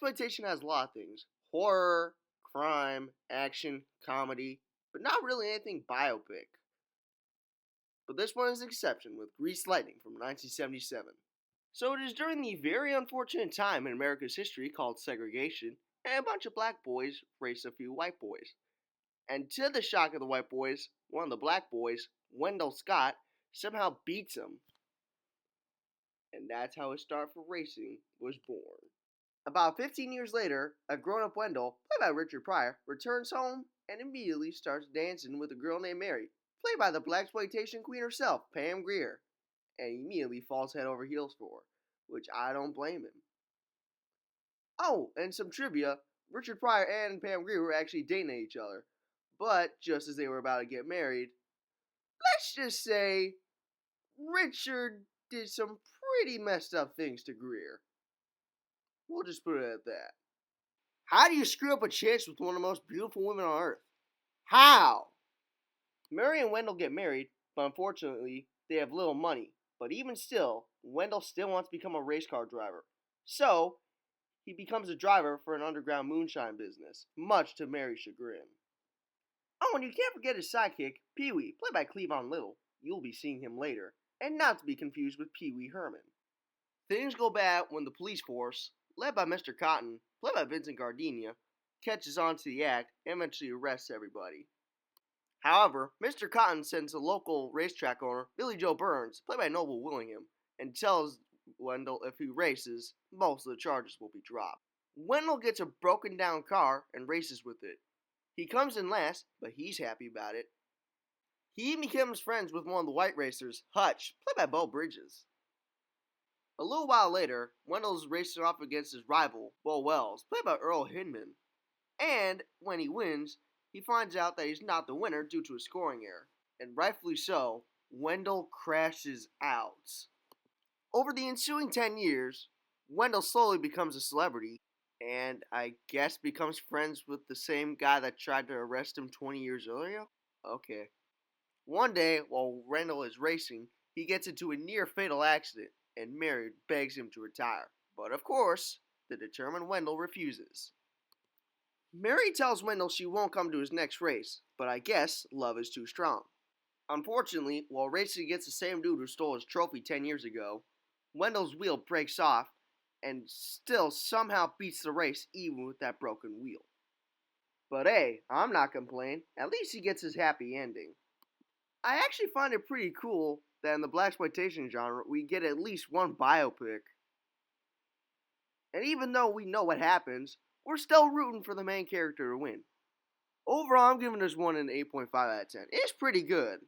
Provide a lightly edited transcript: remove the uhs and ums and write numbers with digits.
Blaxploitation has a lot of things: horror, crime, action, comedy, but not really anything biopic. But this one is an exception with Grease Lightning from 1977. So it is during the very unfortunate time in America's history called segregation, and a bunch of black boys race a few white boys. And to the shock of the white boys, one of the black boys, Wendell Scott, somehow beats him. And that's how a star for racing was born. About 15 years later, a grown up Wendell, played by Richard Pryor, returns home and immediately starts dancing with a girl named Mary, played by the blaxploitation queen herself, Pam Grier, and immediately falls head over heels for her, which I don't blame him. Oh, and some trivia: Richard Pryor and Pam Grier were actually dating each other, but just as they were about to get married, let's just say Richard did some pretty messed up things to Grier. We'll just put it at that. How do you screw up a chance with one of the most beautiful women on earth? How? Mary and Wendell get married, but unfortunately, they have little money. But even still, Wendell still wants to become a race car driver. So, he becomes a driver for an underground moonshine business, much to Mary's chagrin. Oh, and you can't forget his sidekick, Pee Wee, played by Cleavon Little. You'll be seeing him later, and not to be confused with Pee Wee Herman. Things go bad when the police force, led by Mr. Cotton, played by Vincent Gardenia, catches on to the act and eventually arrests everybody. However, Mr. Cotton sends a local racetrack owner, Billy Joe Burns, played by Noble Willingham, and tells Wendell if he races, most of the charges will be dropped. Wendell gets a broken down car and races with it. He comes in last, but he's happy about it. He even becomes friends with one of the white racers, Hutch, played by Beau Bridges. A little while later, Wendell's racing off against his rival, Bo Wells, played by Earl Hindman. And when he wins, he finds out that he's not the winner due to a scoring error. And rightfully so, Wendell crashes out. Over the ensuing 10 years, Wendell slowly becomes a celebrity, and I guess becomes friends with the same guy that tried to arrest him 20 years earlier? Okay. One day, while Wendell is racing, he gets into a near fatal accident, and Mary begs him to retire. But of course, the determined Wendell refuses. Mary tells Wendell she won't come to his next race, but I guess love is too strong. Unfortunately, while racing against the same dude who stole his trophy 10 years ago, Wendell's wheel breaks off and still somehow beats the race even with that broken wheel. But hey, I'm not complaining. At least he gets his happy ending. I actually find it pretty cool that in the blaxploitation genre we get at least one biopic. And even though we know what happens, we're still rooting for the main character to win. Overall, I'm giving this one an 8.5 out of 10. It's pretty good.